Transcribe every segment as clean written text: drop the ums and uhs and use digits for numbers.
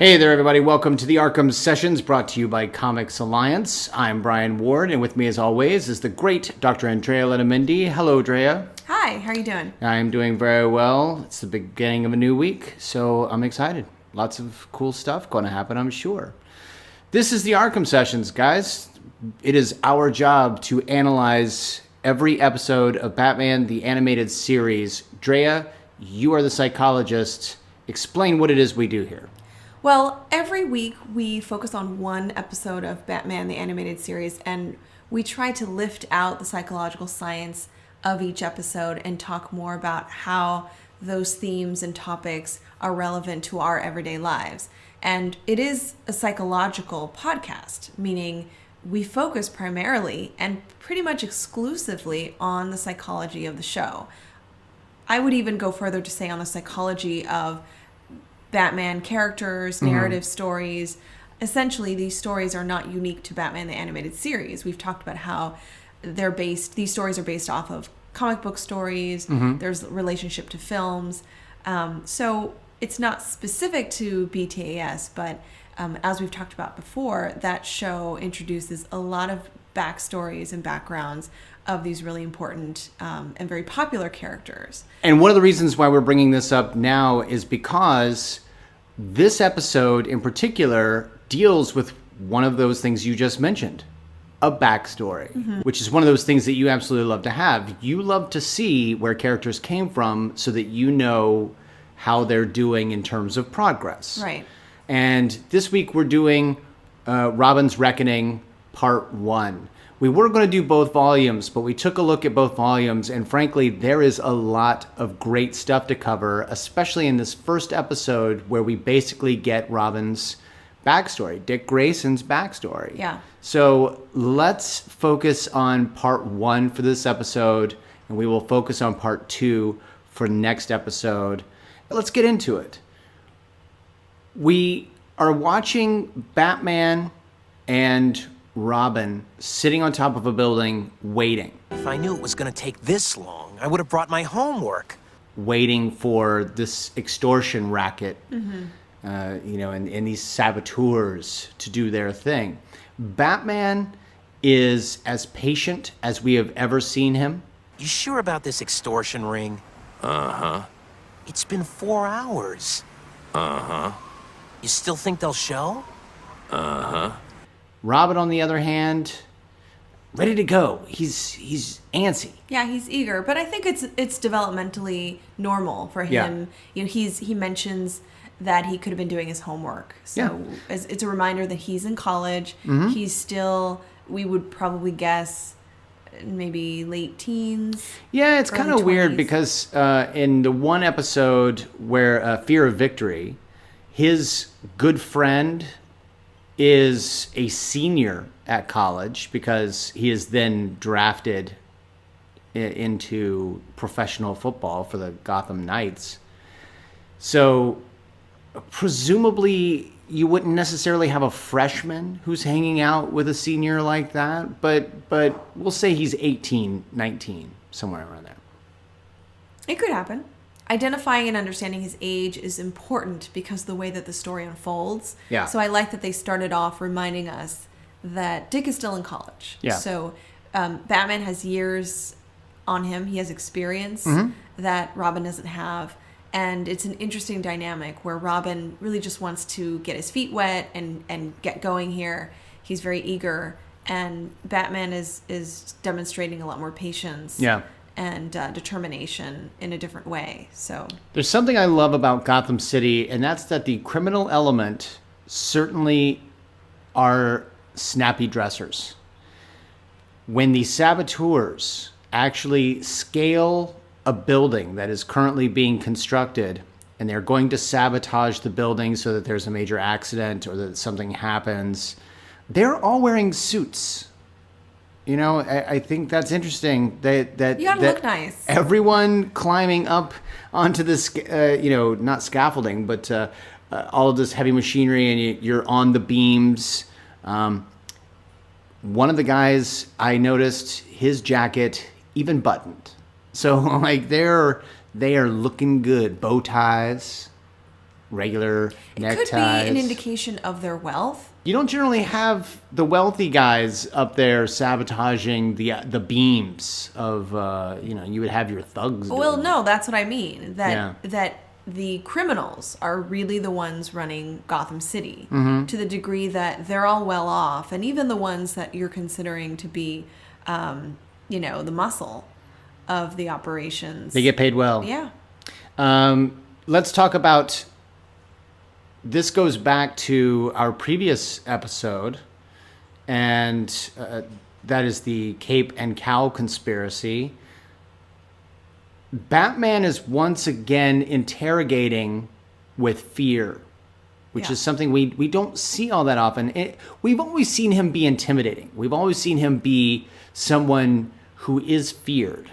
Hey there, everybody. Welcome to the Arkham Sessions, brought to you by ComicsAlliance. I'm Brian Ward, and with me, as always, is the great Dr. Andrea Letamendi. Hello, Andrea. Hi, how are you doing? I'm doing very well. It's the beginning of a new week, so I'm excited. Lots of cool stuff going to happen, I'm sure. This is the Arkham Sessions, guys. It is our job to analyze every episode of Batman, the animated series. Andrea, you are the psychologist. Explain what it is we do here. Well, every week we focus on one episode of Batman, the animated series, and we try to lift out the psychological science of each episode and talk more about how those themes and topics are relevant to our everyday lives. And it is a psychological podcast, meaning we focus primarily and pretty much exclusively on the psychology of the show. I would even go further to say on the psychology of Batman characters, narrative stories. Essentially, these stories are not unique to Batman the Animated Series. We've talked about how these stories are based off of comic book stories. There's relationship to films. So it's not specific to BTAS, but as we've talked about before, that show introduces a lot of backstories and backgrounds of these really important and very popular characters. And one of the reasons why we're bringing this up now is because this episode in particular deals with one of those things you just mentioned, a backstory, which is one of those things that you absolutely love to have. You love to see where characters came from so that you know how they're doing in terms of progress. Right. And this week we're doing Robin's Reckoning Part 1. We were going to do both volumes, but we took a look at both volumes, and frankly, there is a lot of great stuff to cover, especially in this first episode where we basically get Robin's backstory, Dick Grayson's backstory. Yeah. So let's focus on Part 1 for this episode, and we will focus on Part 2 for next episode. Let's get into it. We are watching Batman and Robin sitting on top of a building waiting. If I knew it was going to take this long, I would have brought my homework. Waiting for this extortion racket, and these saboteurs to do their thing. Batman is as patient as we have ever seen him. You sure about this extortion ring? Uh-huh. It's been 4 hours. Uh-huh. You still think they'll show? Uh-huh. Robin, on the other hand, ready to go. He's antsy. Yeah, he's eager, but I think it's developmentally normal for him. Yeah. He mentions that he could have been doing his homework. So it's a reminder that he's in college. He's still, we would probably guess, maybe late teens. Yeah, it's kind of weird because in the one episode where Fear of Victory, his good friend is a senior at college because he is then drafted into professional football for the Gotham Knights. So presumably you wouldn't necessarily have a freshman who's hanging out with a senior like that, but we'll say he's 18, 19, somewhere around there. It could happen. Identifying and understanding his age is important because the way that the story unfolds. Yeah. So I like that they started off reminding us that Dick is still in college. Yeah. So Batman has years on him. He has experience that Robin doesn't have. And it's an interesting dynamic where Robin really just wants to get his feet wet and get going here. He's very eager. And Batman is demonstrating a lot more patience. Yeah. And determination in a different way. So there's something I love about Gotham City, and that's that the criminal element certainly are snappy dressers. When the saboteurs actually scale a building that is currently being constructed, and they're going to sabotage the building so that there's a major accident or that something happens, they're all wearing suits. You know, I think that's interesting that you gotta look nice. Everyone climbing up onto this, not scaffolding, but all of this heavy machinery, and you're on the beams. One of the guys, I noticed his jacket even buttoned. So like they are looking good. Bow ties, regular neckties. It could be an indication of their wealth. You don't generally have the wealthy guys up there sabotaging the beams of, you would have your thugs. Well, doing no, that's what I mean. Yeah. That the criminals are really the ones running Gotham City Mm-hmm. to the degree that they're all well off. And even the ones that you're considering to be, the muscle of the operations. They get paid well. Yeah. Let's talk about, this goes back to our previous episode, and that is the Cape and Cowl conspiracy. Batman is once again interrogating with fear, which Yeah. is something we don't see all that often. We've always seen him be intimidating. We've always seen him be someone who is feared.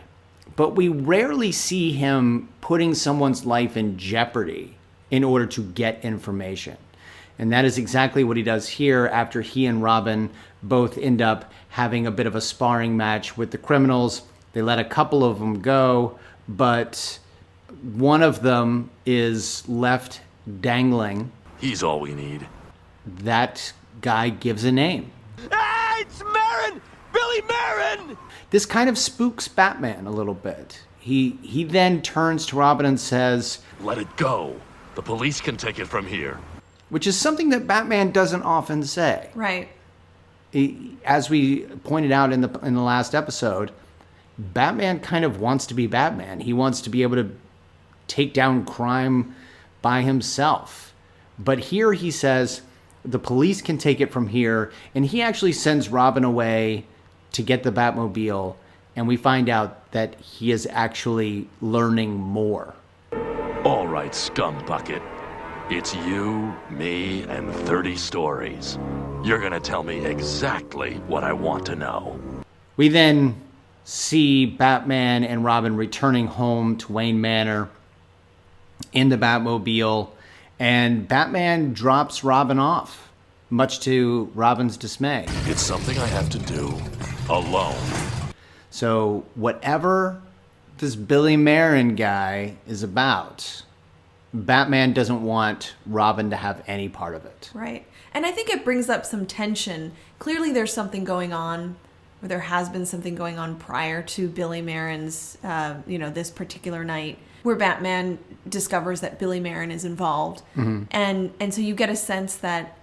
But we rarely see him putting someone's life in jeopardy in order to get information. And that is exactly what he does here after he and Robin both end up having a bit of a sparring match with the criminals. They let a couple of them go, but one of them is left dangling. He's all we need. That guy gives a name. Hey, it's Marin! Billy Marin! This kind of spooks Batman a little bit. He then turns to Robin and says, Let it go. The police can take it from here. which is something that Batman doesn't often say. Right. As we pointed out in the last episode, Batman kind of wants to be Batman. He wants to be able to take down crime by himself. But here he says the police can take it from here, and he actually sends Robin away to get the Batmobile, and we find out that he is actually learning more. All right, scumbucket. It's you, me, and 30 stories. You're gonna tell me exactly what I want to know. We then see Batman and Robin returning home to Wayne Manor in the Batmobile, and Batman drops Robin off, much to Robin's dismay. It's something I have to do alone. So whatever this Billy Marin guy is about, Batman doesn't want Robin to have any part of it. Right. And I think it brings up some tension. Clearly there's something going on, or there has been something going on prior to Billy Marin's, this particular night, where Batman discovers that Billy Marin is involved. Mm-hmm. And so you get a sense that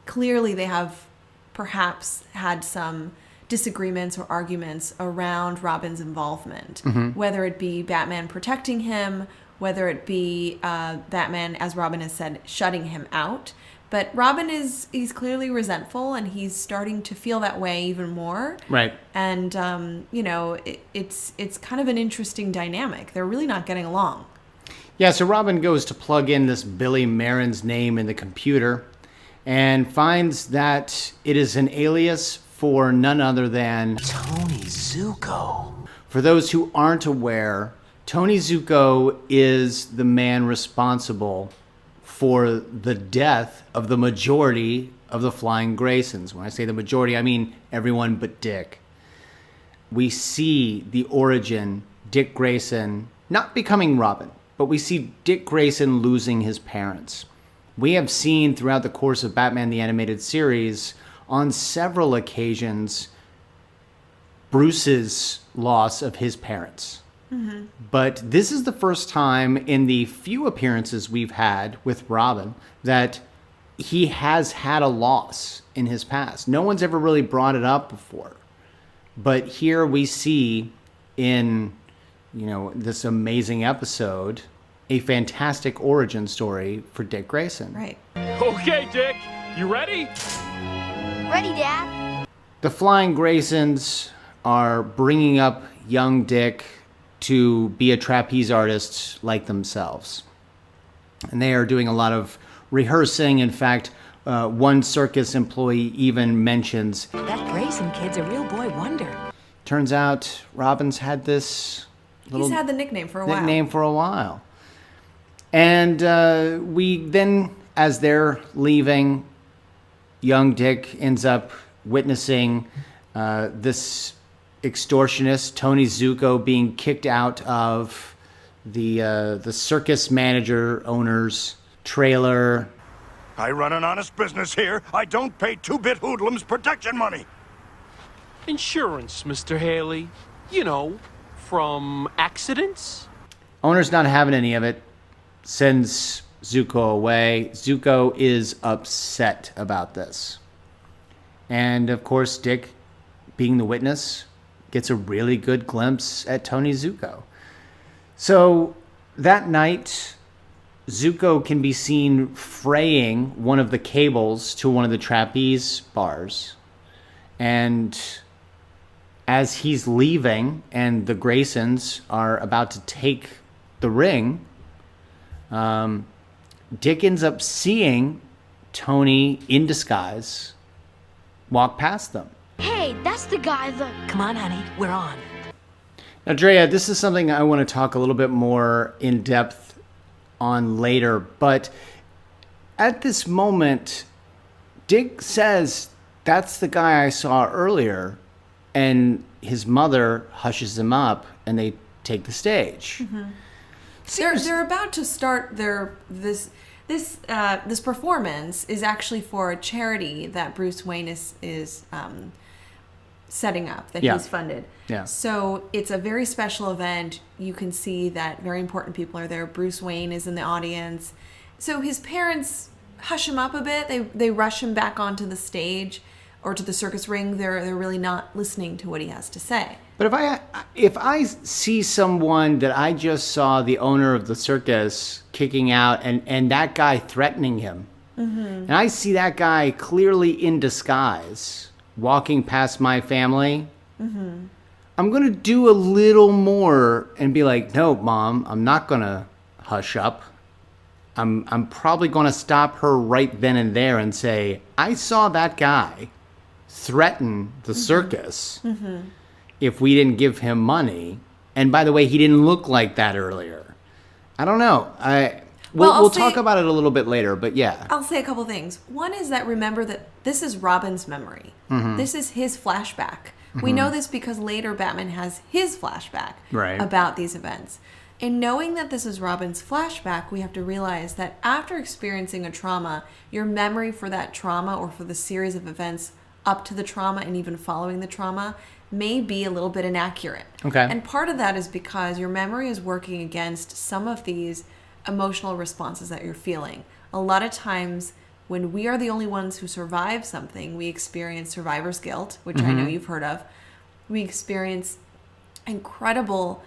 clearly they have perhaps had some disagreements or arguments around Robin's involvement, whether it be Batman protecting him, whether it be Batman, as Robin has said, shutting him out. But Robin he's clearly resentful, and he's starting to feel that way even more. Right. And, it's kind of an interesting dynamic. They're really not getting along. Yeah, so Robin goes to plug in this Billy Marin's name in the computer and finds that it is an alias for none other than Tony Zuko. For those who aren't aware, Tony Zuko is the man responsible for the death of the majority of the Flying Graysons. When I say the majority, I mean everyone but Dick. We see the origin, Dick Grayson not becoming Robin, but we see Dick Grayson losing his parents. We have seen throughout the course of Batman the Animated Series, on several occasions, Bruce's loss of his parents. Mm-hmm. But this is the first time in the few appearances we've had with Robin that he has had a loss in his past. No one's ever really brought it up before. But here we see in, this amazing episode, a fantastic origin story for Dick Grayson. Right. Okay, Dick, you ready? Ready, Dad? The Flying Graysons are bringing up young Dick to be a trapeze artist like themselves. And they are doing a lot of rehearsing. In fact, one circus employee even mentions, That Grayson kid's a real boy wonder. turns out Robin's had this little He's had the nickname for a while. nickname for a while. And we then, as they're leaving, young Dick ends up witnessing this extortionist, Tony Zuko, being kicked out of the circus manager owner's trailer. I run an honest business here. I don't pay two-bit hoodlums protection money. Insurance, Mr. Haley. You know, from accidents? Owner's not having any of it. Sends Zuko away. Zuko is upset about this. And of course, Dick, being the witness, gets a really good glimpse at Tony Zuko. So that night, Zuko can be seen fraying one of the cables to one of the trapeze bars. And as he's leaving and the Graysons are about to take the ring, Dick ends up seeing Tony in disguise walk past them. Hey, that's the guy Come on, honey, we're on. Now, Andrea, this is something I want to talk a little bit more in depth on later, but at this moment, Dick says, that's the guy I saw earlier, and his mother hushes him up, and they take the stage. Mm-hmm. They're about to start this performance is actually for a charity that Bruce Wayne is setting up, that he's funded. Yeah. So it's a very special event. You can see that very important people are there. Bruce Wayne is in the audience. So his parents hush him up a bit. They rush him back onto the stage or to the circus ring. They're really not listening to what he has to say. But if I see someone that I just saw the owner of the circus kicking out and that guy threatening him, and I see that guy clearly in disguise walking past my family, I'm going to do a little more and be like, no, Mom, I'm not going to hush up. I'm probably going to stop her right then and there and say, I saw that guy threaten the circus if we didn't give him money. And by the way, he didn't look like that earlier. I don't know. We'll talk about it a little bit later, but yeah. I'll say a couple things. One is that remember that this is Robin's memory. This is his flashback. We know this because later Batman has his flashback about these events. In knowing that this is Robin's flashback, we have to realize that after experiencing a trauma, your memory for that trauma or for the series of events up to the trauma and even following the trauma may be a little bit inaccurate. Okay. And part of that is because your memory is working against some of these emotional responses that you're feeling. A lot of times when we are the only ones who survive something, we experience survivor's guilt, which I know you've heard of. We experience an incredible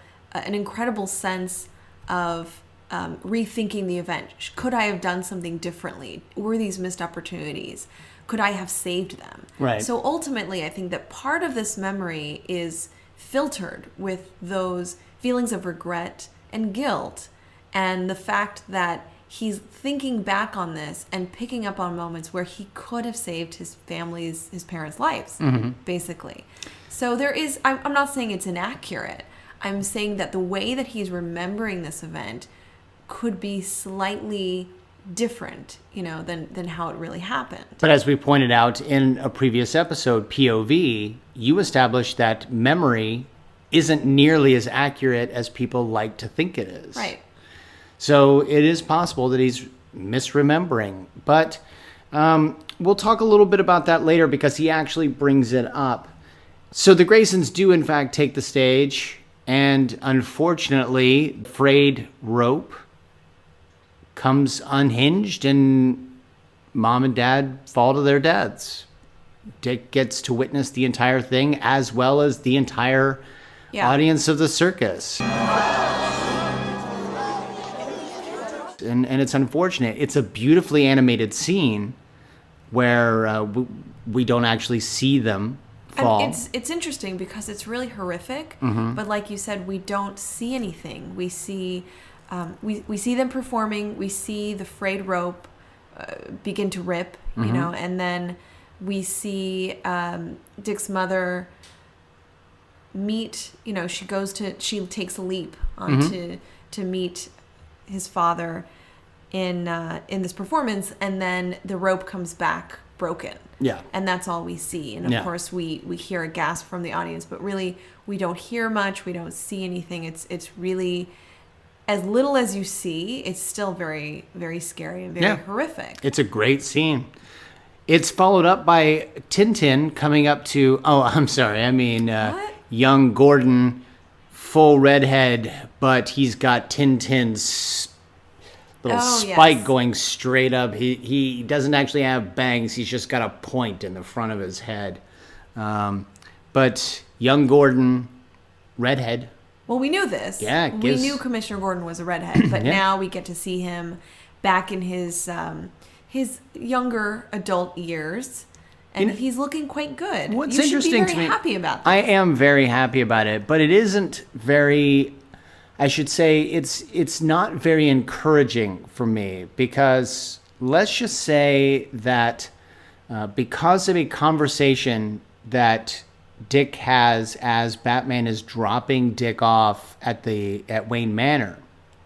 sense of rethinking the event. Could I have done something differently? Were these missed opportunities? Could I have saved them? Right. So ultimately, I think that part of this memory is filtered with those feelings of regret and guilt, and the fact that he's thinking back on this and picking up on moments where he could have saved his parents' lives, basically. So there is, I'm not saying it's inaccurate. I'm saying that the way that he's remembering this event could be slightly different, than how it really happened. But as we pointed out in a previous episode, POV, you established that memory isn't nearly as accurate as people like to think it is. Right. So it is possible that he's misremembering. But we'll talk a little bit about that later because he actually brings it up. So the Graysons do, in fact, take the stage. And unfortunately, frayed rope comes unhinged and Mom and Dad fall to their deaths. Dick gets to witness the entire thing as well as the entire audience of the circus. And it's unfortunate. It's a beautifully animated scene where we don't actually see them fall. And it's interesting because it's really horrific, but like you said, we don't see anything. We see we see them performing. We see the frayed rope begin to rip, and then we see Dick's mother meet. She takes a leap to meet his father in this performance, and then the rope comes back broken. Yeah. And that's all we see. And of course we hear a gasp from the audience, but really we don't hear much, we don't see anything. It's really as little as you see, it's still very, very scary and very horrific. It's a great scene. It's followed up by Tintin coming up to, young Gordon, full redhead, but he's got Tintin's little spike going straight up. He doesn't actually have bangs. He's just got a point in the front of his head. But young Gordon, redhead. Well, we knew this. Yeah, we knew Commissioner Gordon was a redhead, but now we get to see him back in his younger adult years, and he's looking quite good. What's you interesting should be very happy about this. I am very happy about it, but it isn't very. I should say it's not very encouraging for me, because let's just say that because of a conversation that Dick has as Batman is dropping Dick off at Wayne Manor,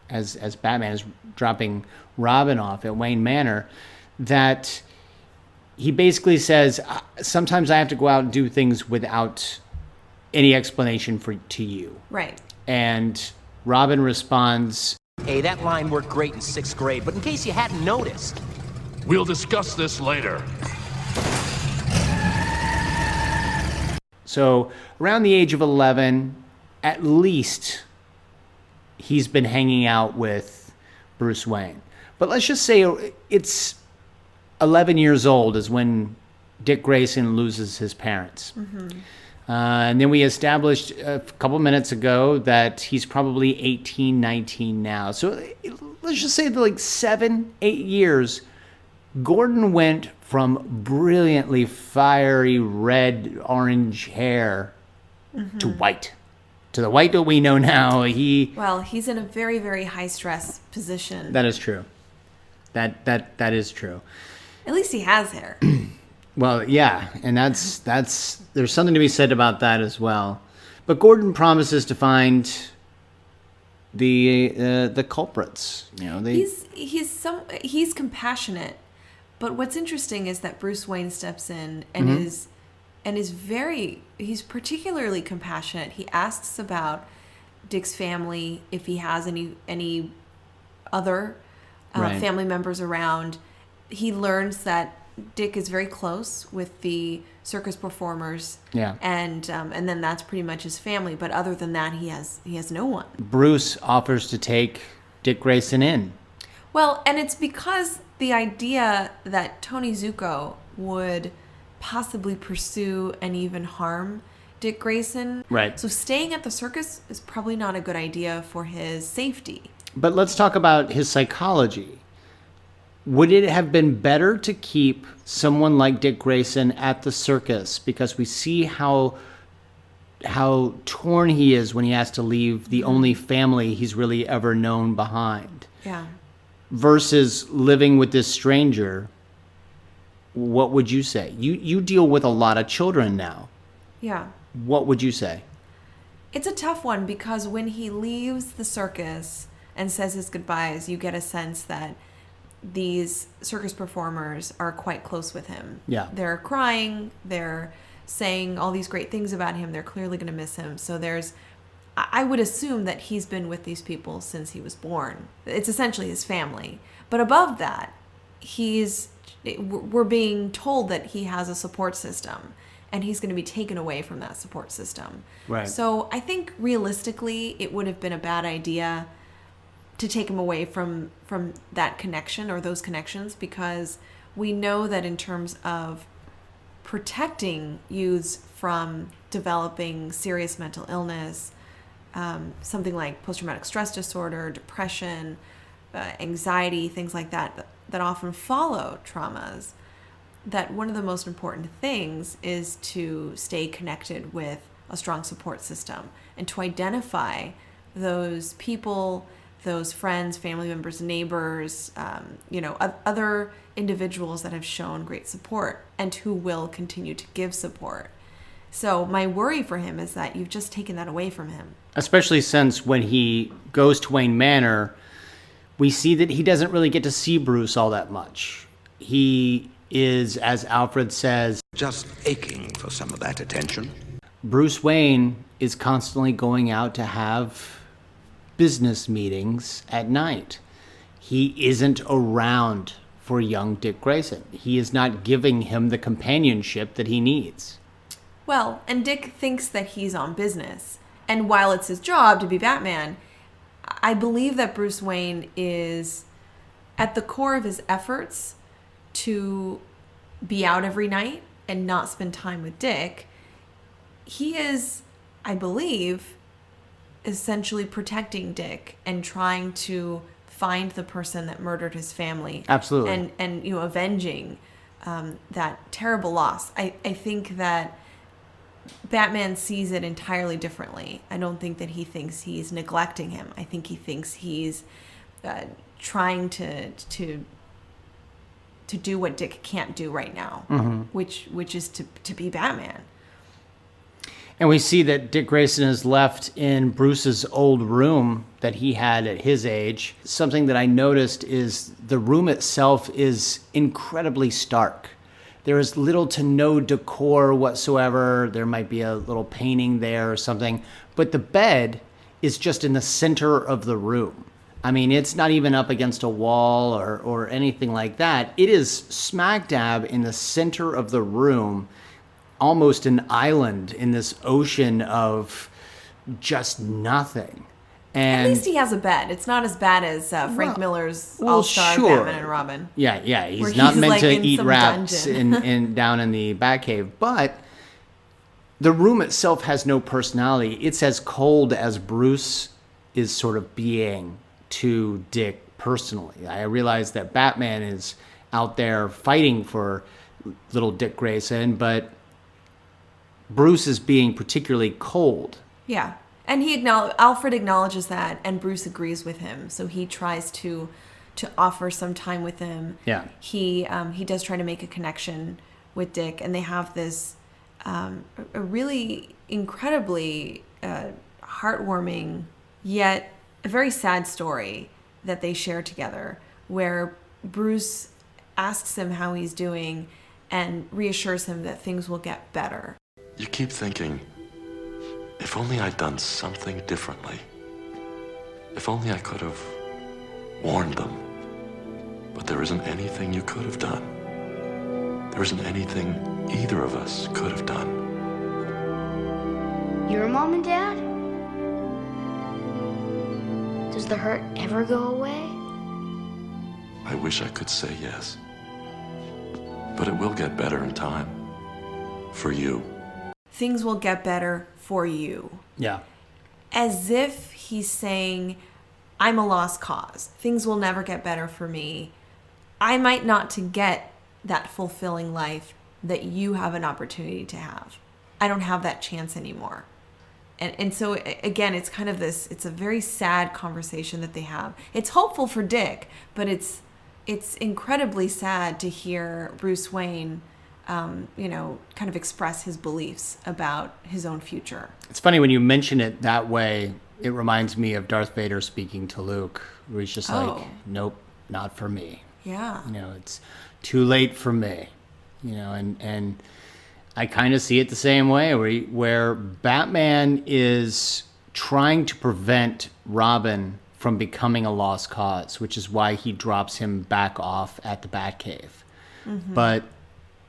as Batman is dropping Robin off at Wayne Manor, that he basically says, sometimes I have to go out and do things without any explanation to you. Right. And Robin responds, Hey, that line worked great in 6th grade, but in case you hadn't noticed. We'll discuss this later. So around the age of 11, at least he's been hanging out with Bruce Wayne. But let's just say it's 11 years old is when Dick Grayson loses his parents. Mm-hmm. And then we established a couple minutes ago that he's probably 18, 19 now. So let's just say that like 7, 8 years, Gordon went from brilliantly fiery red orange hair to white, to the white that we know now. He's in a very, very high stress position. That is true. That is true. At least he has hair. Well, yeah, and that's there's something to be said about that as well. But Gordon promises to find the culprits. You know, he's compassionate. But what's interesting is that Bruce Wayne steps in and he's particularly compassionate. He asks about Dick's family, if he has any other family members around. He learns that Dick is very close with the circus performers. Yeah. And then that's pretty much his family. But other than that, he has no one. Bruce offers to take Dick Grayson in. Well, and it's because the idea that Tony Zuko would possibly pursue and even harm Dick Grayson. Right. So staying at the circus is probably not a good idea for his safety. But let's talk about his psychology. Would it have been better to keep someone like Dick Grayson at the circus, because we see how torn he is when he has to leave the only family he's really ever known behind? Yeah. Versus living with this stranger? What would you say? You deal with a lot of children now. Yeah. What would you say? It's a tough one, because when he leaves the circus and says his goodbyes, you get a sense that these circus performers are quite close with him. Yeah. They're crying, they're saying all these great things about him, they're clearly going to miss him. So I would assume that he's been with these people since he was born. It's essentially his family. But above that, we're being told that he has a support system, and he's going to be taken away from that support system. Right. So I think realistically, it would have been a bad idea to take him away from that connection or those connections, because we know that in terms of protecting youths from developing serious mental illness, something like post-traumatic stress disorder, depression, anxiety, things like that often follow traumas, that one of the most important things is to stay connected with a strong support system and to identify those people, those friends, family members, neighbors, other individuals that have shown great support and who will continue to give support. So my worry for him is that you've just taken that away from him. Especially since when he goes to Wayne Manor, we see that he doesn't really get to see Bruce all that much. He is, as Alfred says, just aching for some of that attention. Bruce Wayne is constantly going out to have business meetings at night. He isn't around for young Dick Grayson. He is not giving him the companionship that he needs. Well, and Dick thinks that he's on business. And while it's his job to be Batman, I believe that Bruce Wayne is at the core of his efforts to be out every night and not spend time with Dick. He is, I believe, essentially protecting Dick and trying to find the person that murdered his family. Absolutely. And avenging that terrible loss. I think that Batman sees it entirely differently. I don't think that he thinks he's neglecting him. I think he thinks he's trying to do what Dick can't do right now, which is to be Batman. And we see that Dick Grayson is left in Bruce's old room that he had at his age. Something that I noticed is the room itself is incredibly stark. There is little to no decor whatsoever. There might be a little painting there or something, but the bed is just in the center of the room. I mean, it's not even up against a wall or anything like that. It is smack dab in the center of the room, almost an island in this ocean of just nothing. And at least he has a bed. It's not as bad as Frank Miller's All-Star sure. Batman and Robin. Yeah. He's where not he's meant like to in eat some rats dungeon. down in the Batcave. But the room itself has no personality. It's as cold as Bruce is sort of being to Dick personally. I realize that Batman is out there fighting for little Dick Grayson, but Bruce is being particularly cold. Yeah. And Alfred acknowledges that, and Bruce agrees with him. So he tries to offer some time with him. Yeah. He does try to make a connection with Dick, and they have this a really incredibly heartwarming yet a very sad story that they share together, where Bruce asks him how he's doing and reassures him that things will get better. You keep thinking, if only I'd done something differently. If only I could have warned them. But there isn't anything you could have done. There isn't anything either of us could have done. Your mom and dad? Does the hurt ever go away? I wish I could say yes. But it will get better in time. For you. Things will get better for you. Yeah. As if he's saying, I'm a lost cause. Things will never get better for me. I might not to get that fulfilling life that you have an opportunity to have. I don't have that chance anymore. And so, again, it's kind of this, it's a very sad conversation that they have. It's hopeful for Dick, but it's incredibly sad to hear Bruce Wayne, kind of express his beliefs about his own future. It's funny when you mention it that way, it reminds me of Darth Vader speaking to Luke, where he's just like, nope, not for me. Yeah. It's too late for me. And I kind of see it the same way, where Batman is trying to prevent Robin from becoming a lost cause, which is why he drops him back off at the Batcave. Mm-hmm. But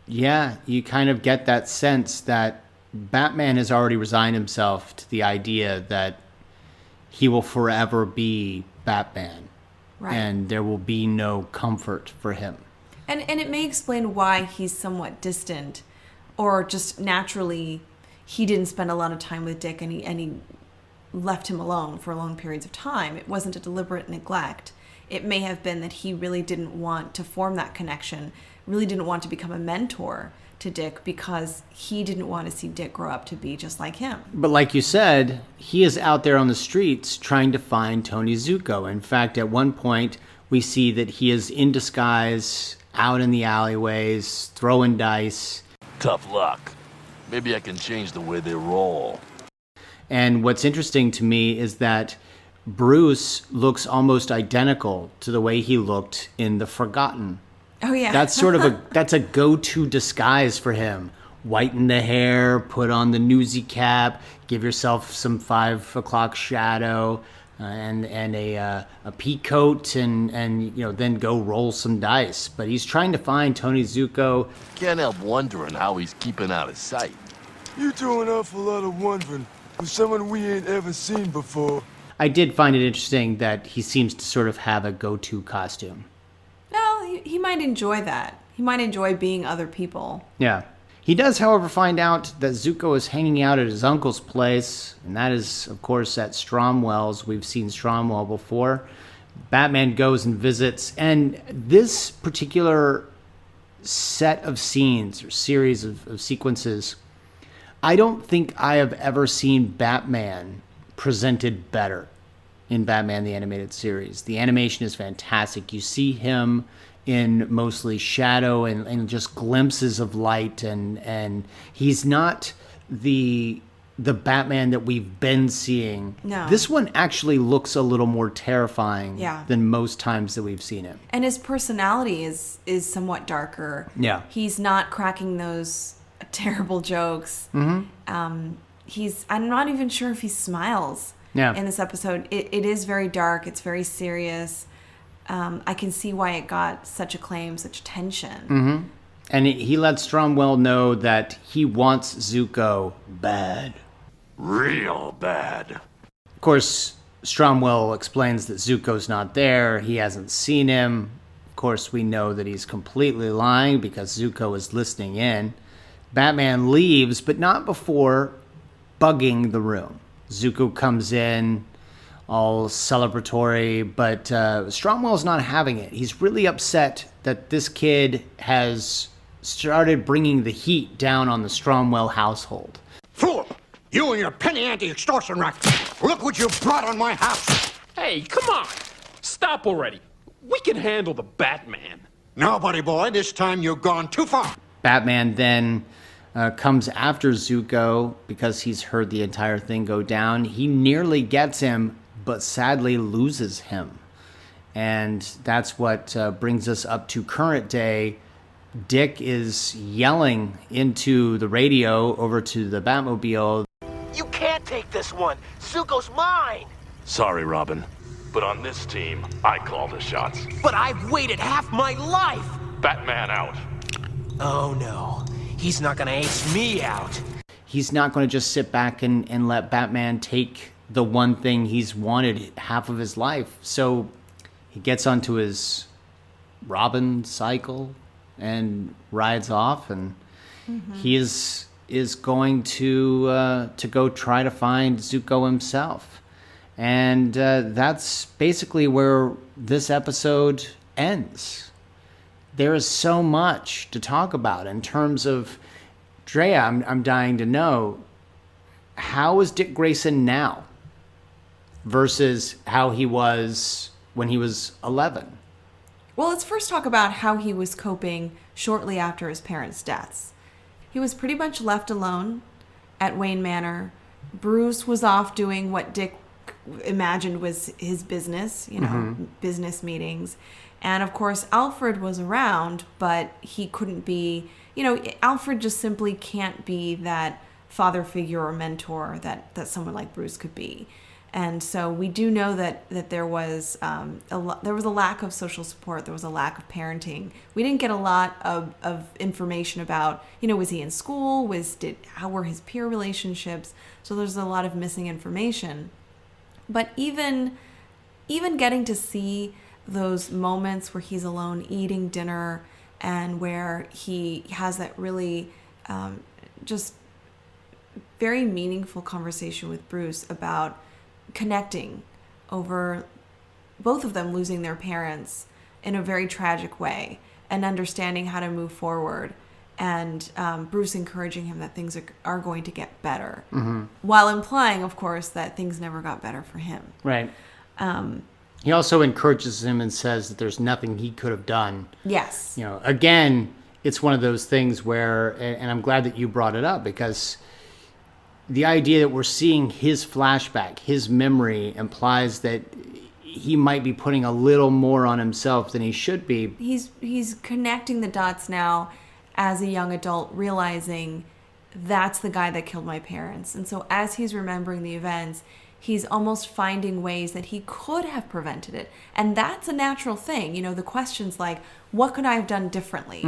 yeah, you kind of get that sense that Batman has already resigned himself to the idea that he will forever be Batman. Right. And there will be no comfort for him. And it may explain why he's somewhat distant, or just naturally he didn't spend a lot of time with Dick and he left him alone for long periods of time. It wasn't a deliberate neglect. It may have been that he really didn't want to form that connection, really didn't want to become a mentor to Dick because he didn't want to see Dick grow up to be just like him. But like you said, he is out there on the streets trying to find Tony Zuko. In fact, at one point, we see that he is in disguise, out in the alleyways, throwing dice. Tough luck. Maybe I can change the way they roll. And what's interesting to me is that Bruce looks almost identical to the way he looked in The Forgotten. Oh, yeah. That's sort of that's a go-to disguise for him. Whiten the hair, put on the newsy cap, give yourself some 5 o'clock shadow. and a pea coat and then go roll some dice. But he's trying to find Tony Zuko. Can't help wondering how he's keeping out of sight. You do an awful lot of wondering with someone we ain't ever seen before. I did find it interesting that he seems to sort of have a go-to costume. No, he might enjoy that. He might enjoy being other people. Yeah. He does, however, find out that Zuko is hanging out at his uncle's place, and that is, of course, at Stromwell's. We've seen Stromwell before. Batman goes and visits, and this particular set of scenes or series of sequences, I don't think I have ever seen Batman presented better in Batman the Animated Series. The animation is fantastic. You see him in mostly shadow and just glimpses of light, and he's not the Batman that we've been seeing. No. This one actually looks a little more terrifying Yeah. than most times that we've seen him. And his personality is somewhat darker. Yeah. He's not cracking those terrible jokes. I'm not even sure if he smiles in this episode. It is very dark. It's very serious. I can see why it got such acclaim, such attention. And he lets Stromwell know that he wants Zuko bad. Real bad. Of course, Stromwell explains that Zuko's not there. He hasn't seen him. Of course, we know that he's completely lying because Zuko is listening in. Batman leaves, but not before bugging the room. Zuko comes in, all celebratory, but Stromwell's not having it. He's really upset that this kid has started bringing the heat down on the Stromwell household. Fool! You and your penny anti-extortion racket! Look what you brought on my house! Hey, come on! Stop already. We can handle the Batman. No, buddy boy, this time you've gone too far. Batman then comes after Zuko because he's heard the entire thing go down. He nearly gets him, but sadly loses him. And that's what brings us up to current day. Dick is yelling into the radio over to the Batmobile. You can't take this one. Zuko's mine. Sorry, Robin, but on this team, I call the shots. But I've waited half my life. Batman out. Oh no, he's not gonna ace me out. He's not going to just sit back and let Batman take the one thing he's wanted half of his life. So he gets onto his Robin cycle and rides off, and he is going to go try to find Zuko himself. And that's basically where this episode ends. There is so much to talk about in terms of Drea. I'm dying to know, how is Dick Grayson now versus how he was when he was 11? Well, let's first talk about how he was coping shortly after his parents' deaths. He was pretty much left alone at Wayne Manor. Bruce was off doing what Dick imagined was his business, business meetings. And of course, Alfred was around, but he couldn't be, Alfred just simply can't be that father figure or mentor that someone like Bruce could be. And so we do know that there was a lack of social support. There was a lack of parenting. We didn't get a lot of information about, was he in school? How were his peer relationships? So there's a lot of missing information. But even getting to see those moments where he's alone eating dinner and where he has that really just very meaningful conversation with Bruce about connecting over both of them losing their parents in a very tragic way and understanding how to move forward, and Bruce encouraging him that things are going to get better, while implying, of course, that things never got better for him. Right. He also encourages him and says that there's nothing he could have done. Yes. Again, it's one of those things where, and I'm glad that you brought it up, because the idea that we're seeing his flashback, his memory, implies that he might be putting a little more on himself than he should be. He's connecting the dots now as a young adult, realizing that's the guy that killed my parents. And so as he's remembering the events, he's almost finding ways that he could have prevented it. And that's a natural thing. You know, the questions like, what could I have done differently?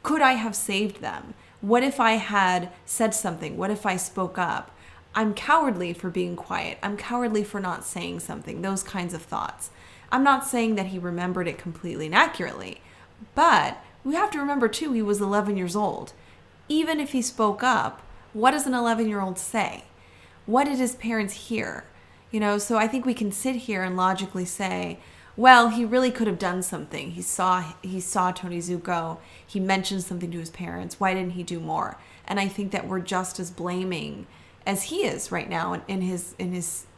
Could I have saved them? What if I had said something? What if I spoke up? I'm cowardly for being quiet. I'm cowardly for not saying something. Those kinds of thoughts. I'm not saying that he remembered it completely and accurately, but we have to remember too, he was 11 years old. Even if he spoke up, what does an 11-year-old say? What did his parents hear? You know, so I think we can sit here and logically say, well, he really could have done something. He saw Tony Zuko. He mentioned something to his parents. Why didn't he do more? And I think that we're just as blaming as he is right now in his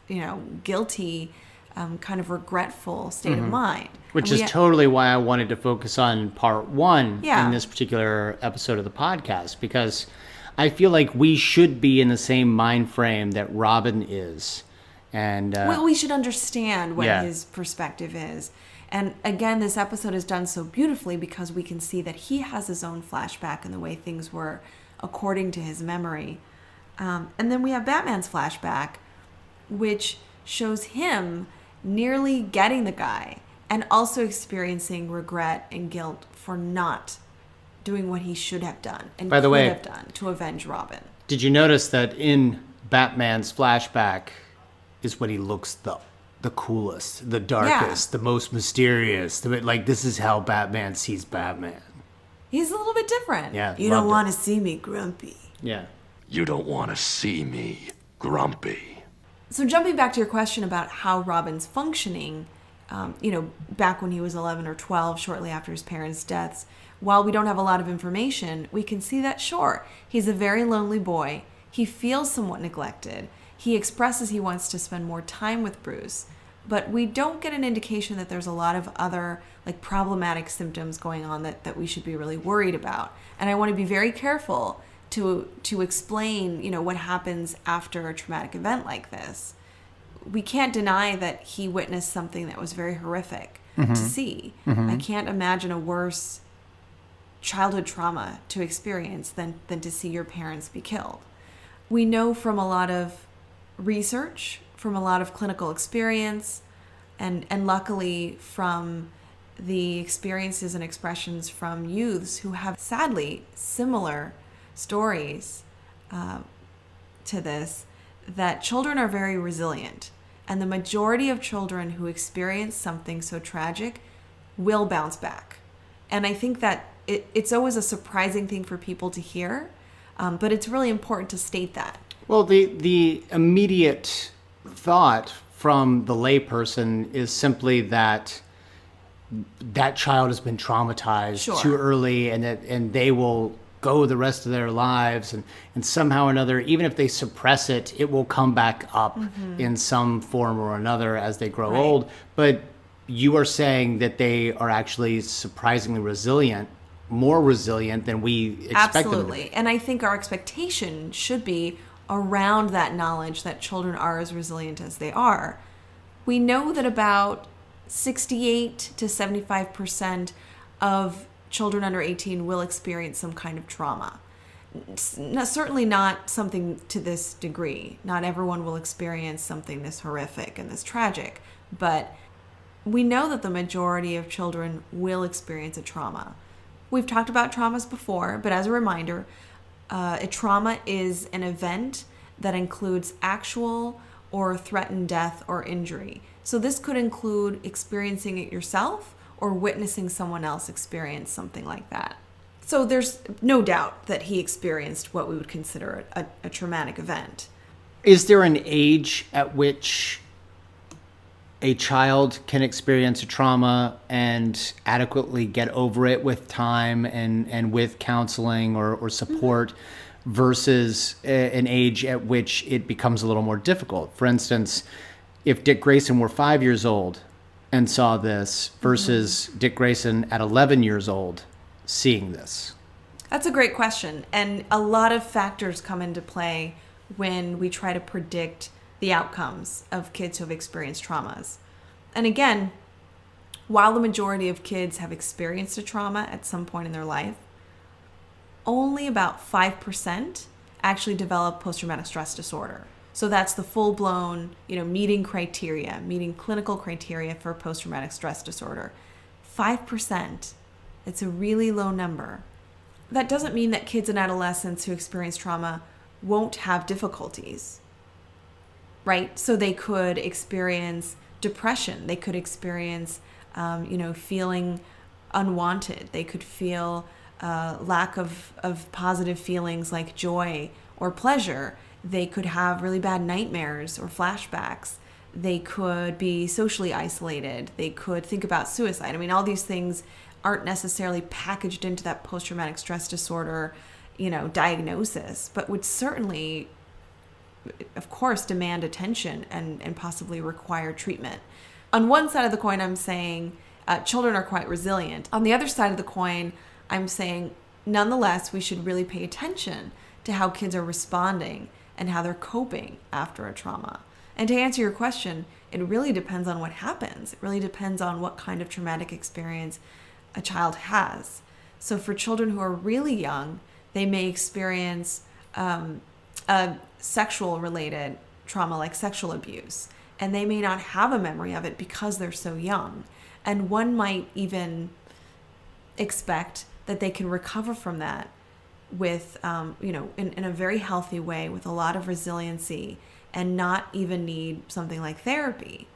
you know, guilty, kind of regretful state of mind. Which is totally why I wanted to focus on part one in this particular episode of the podcast, because I feel like we should be in the same mind frame that Robin is. And well, we should understand what his perspective is. And again, this episode is done so beautifully because we can see that he has his own flashback and the way things were according to his memory. And then we have Batman's flashback, which shows him nearly getting the guy and also experiencing regret and guilt for not doing what he should have done and By the way, have done to avenge Robin. Did you notice that in Batman's flashback is when he looks the coolest, the darkest, the most mysterious? Like, this is how Batman sees Batman. He's a little bit different. Yeah, you don't want to see me grumpy. Yeah. You don't want to see me grumpy. So jumping back to your question about how Robin's functioning, you know, back when he was 11 or 12, shortly after his parents' deaths, while we don't have a lot of information, we can see that, sure, he's a very lonely boy. He feels somewhat neglected. He expresses he wants to spend more time with Bruce, but we don't get an indication that there's a lot of other like problematic symptoms going on that we should be really worried about. And I want to be very careful to explain, you know, what happens after a traumatic event like this. We can't deny that he witnessed something that was very horrific to see. I can't imagine a worse childhood trauma to experience than to see your parents be killed. We know from a lot of research, from a lot of clinical experience, and luckily from the experiences and expressions from youths who have sadly similar stories to this, that children are very resilient. And the majority of children who experience something so tragic will bounce back. And I think that it's always a surprising thing for people to hear, but it's really important to state that. Well, the immediate thought from the layperson is simply that child has been traumatized too early, and they will go the rest of their lives, and somehow or another, even if they suppress it, it will come back up in some form or another as they grow old. But you are saying that they are actually surprisingly resilient, more resilient than we expected them to be. And I think our expectation should be around that knowledge that children are as resilient as they are. We know that about 68 to 75% of children under 18 will experience some kind of trauma. Certainly not something to this degree. Not everyone will experience something this horrific and this tragic, but we know that the majority of children will experience a trauma. We've talked about traumas before, but as a reminder, a trauma is an event that includes actual or threatened death or injury. So this could include experiencing it yourself or witnessing someone else experience something like that. So there's no doubt that he experienced what we would consider a traumatic event. Is there an age at which a child can experience a trauma and adequately get over it with time and with counseling or support versus an age at which it becomes a little more difficult? For instance, if Dick Grayson were 5 years old and saw this versus Dick Grayson at 11 years old seeing this? That's a great question. And a lot of factors come into play when we try to predict the outcomes of kids who have experienced traumas. And again, while the majority of kids have experienced a trauma at some point in their life, only about 5% actually develop post-traumatic stress disorder. So that's the full-blown, meeting clinical criteria for post-traumatic stress disorder. 5%. It's a really low number. That doesn't mean that kids and adolescents who experience trauma won't have difficulties, right? So they could experience depression. They could experience, feeling unwanted. They could feel lack of positive feelings like joy or pleasure. They could have really bad nightmares or flashbacks. They could be socially isolated. They could think about suicide. I mean, all these things aren't necessarily packaged into that post-traumatic stress disorder, diagnosis, but would certainly, of course, demand attention and possibly require treatment. On one side of the coin, I'm saying children are quite resilient. On the other side of the coin, I'm saying, nonetheless, we should really pay attention to how kids are responding and how they're coping after a trauma. And to answer your question, it really depends on what happens. It really depends on what kind of traumatic experience a child has. So for children who are really young, they may experience a sexual-related trauma like sexual abuse, and they may not have a memory of it because they're so young. And one might even expect that they can recover from that with, in a very healthy way, with a lot of resiliency, and not even need something like therapy.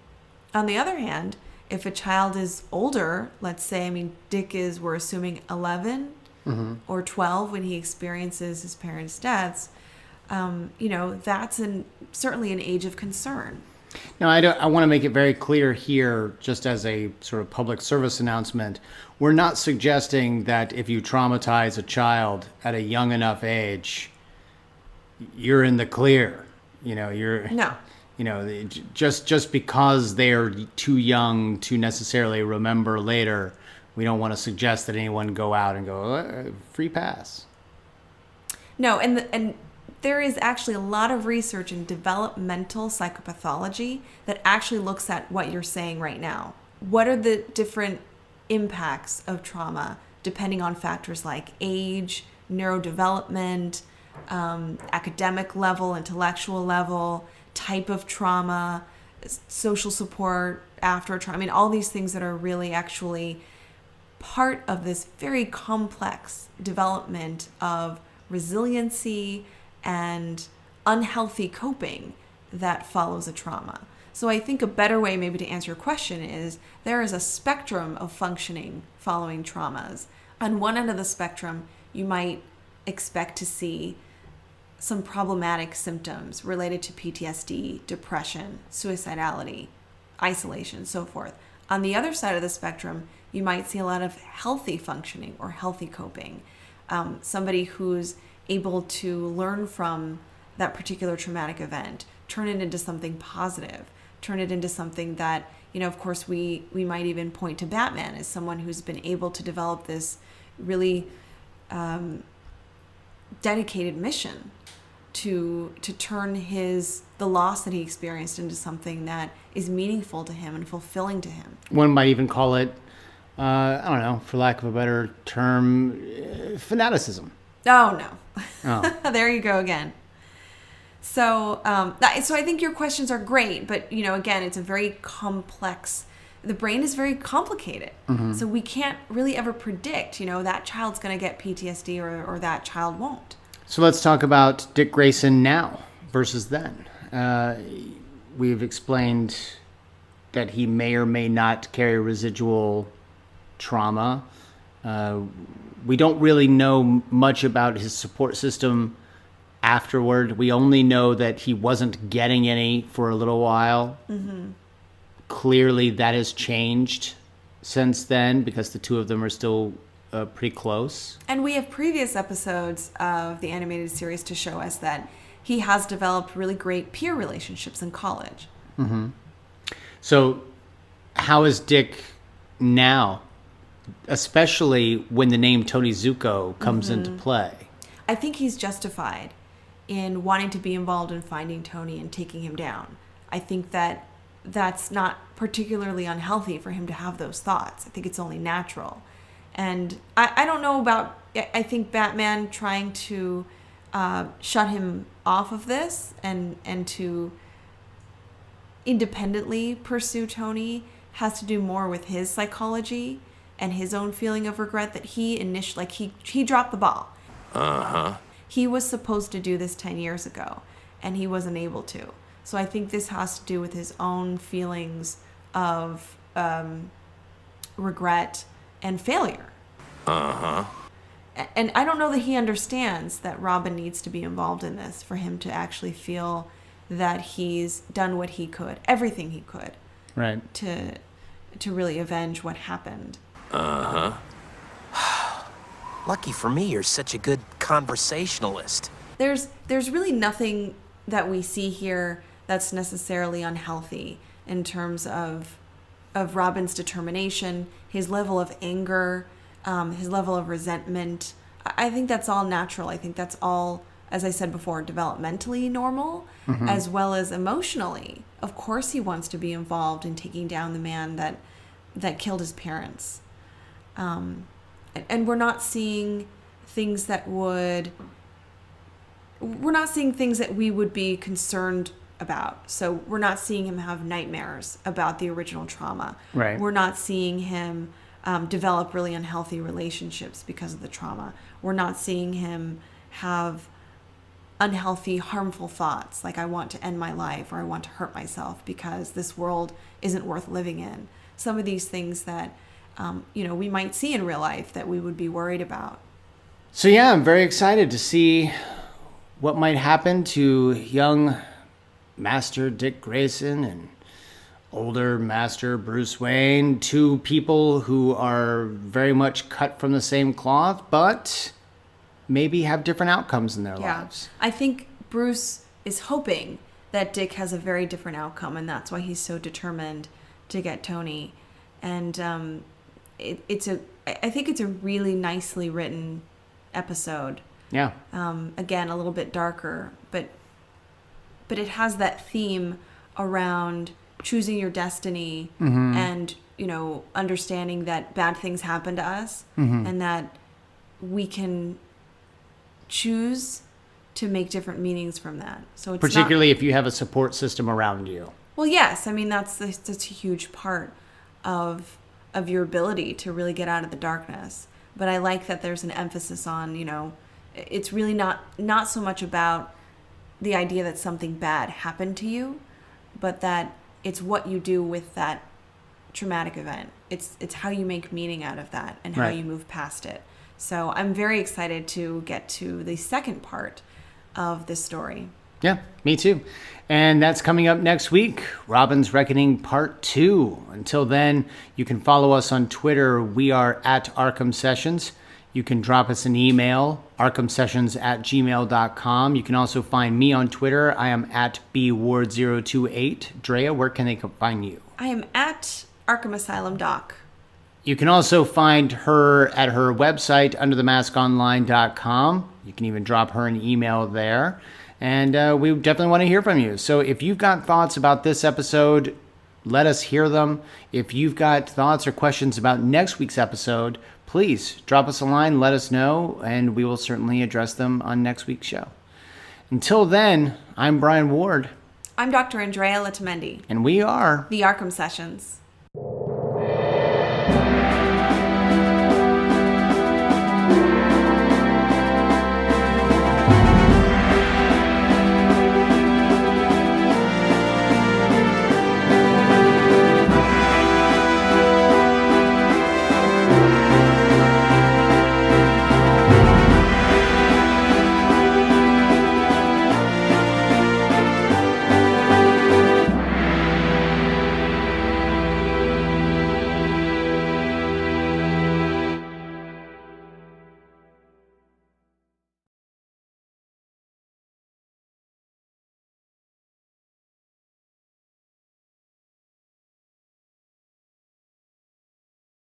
On the other hand, if a child is older, let's say, Dick is, we're assuming 11 or 12 when he experiences his parents' deaths, that's certainly an age of concern. Now, I want to make it very clear here, just as a sort of public service announcement, we're not suggesting that if you traumatize a child at a young enough age, you're in the clear. No. Just because they're too young to necessarily remember later, we don't want to suggest that anyone go out and go, free pass. No, and there is actually a lot of research in developmental psychopathology that actually looks at what you're saying right now. What are the different impacts of trauma depending on factors like age, neurodevelopment, academic level, intellectual level, type of trauma, social support after a trauma. All these things that are really actually part of this very complex development of resiliency and unhealthy coping that follows a trauma. So I think a better way maybe to answer your question is there is a spectrum of functioning following traumas. On one end of the spectrum, you might expect to see some problematic symptoms related to PTSD, depression, suicidality, isolation, so forth. On the other side of the spectrum, you might see a lot of healthy functioning or healthy coping. Somebody who's able to learn from that particular traumatic event, turn it into something positive, turn it into something that, of course, we might even point to Batman as someone who's been able to develop this really dedicated mission to turn the loss that he experienced into something that is meaningful to him and fulfilling to him. One might even call it, I don't know, for lack of a better term, fanaticism. Oh, no. Oh. There you go again. So so I think your questions are great, but, again, it's a very complex, the brain is very complicated. Mm-hmm. So we can't really ever predict, that child's going to get PTSD or that child won't. So let's talk about Dick Grayson now versus then. We've explained that he may or may not carry residual trauma. We don't really know much about his support system afterward. We only know that he wasn't getting any for a little while. Mm-hmm. Clearly that has changed since then because the two of them are still pretty close. And we have previous episodes of the animated series to show us that he has developed really great peer relationships in college. Mm-hmm. So how is Dick now, especially when the name Tony Zuko comes into play? I think he's justified in wanting to be involved in finding Tony and taking him down. I think that that's not particularly unhealthy for him to have those thoughts. I think it's only natural. And I don't know about, I think Batman trying to shut him off of this and to independently pursue Tony has to do more with his psychology and his own feeling of regret that he initially, like he dropped the ball. He was supposed to do this 10 years ago, and he wasn't able to. So I think this has to do with his own feelings of regret and failure. And I don't know that he understands that Robin needs to be involved in this for him to actually feel that he's done what he could, everything he could, right, to really avenge what happened. Lucky for me, you're such a good conversationalist. There's really nothing that we see here that's necessarily unhealthy in terms of Robin's determination, his level of anger, his level of resentment. I think that's all natural. I think that's all, as I said before, developmentally normal, as well as emotionally. Of course he wants to be involved in taking down the man that killed his parents. And we're not seeing things that we would be concerned about. So we're not seeing him have nightmares about the original trauma. Right. We're not seeing him develop really unhealthy relationships because of the trauma. We're not seeing him have unhealthy, harmful thoughts like I want to end my life or I want to hurt myself because this world isn't worth living in. Some of these things that we might see in real life that we would be worried about. So yeah, I'm very excited to see what might happen to young Master Dick Grayson and older Master Bruce Wayne, two people who are very much cut from the same cloth, but maybe have different outcomes in their lives. I think Bruce is hoping that Dick has a very different outcome, and that's why he's so determined to get Tony. And I think it's a really nicely written episode. Yeah. Again, a little bit darker, but it has that theme around choosing your destiny and, understanding that bad things happen to us and that we can choose to make different meanings from that. So it's particularly if you have a support system around you. Well, yes. I mean, that's a huge part of your ability to really get out of the darkness. But I like that there's an emphasis on, it's really not so much about the idea that something bad happened to you, but that it's what you do with that traumatic event. It's how you make meaning out of that and how you move past it. So I'm very excited to get to the second part of this story. Yeah, me too. And that's coming up next week, Robin's Reckoning Part 2. Until then, you can follow us on Twitter. We are at Arkham Sessions. You can drop us an email, arkhamsessions@gmail.com. You can also find me on Twitter. I am at bward028. Drea, where can they find you? I am at Arkham Asylum Doc. You can also find her at her website, underthemaskonline.com. You can even drop her an email there. And we definitely want to hear from you. So if you've got thoughts about this episode, let us hear them. If you've got thoughts or questions about next week's episode, please drop us a line, let us know, and we will certainly address them on next week's show. Until then, I'm Brian Ward. I'm Dr. Andrea Letamendi. And we are the Arkham Sessions.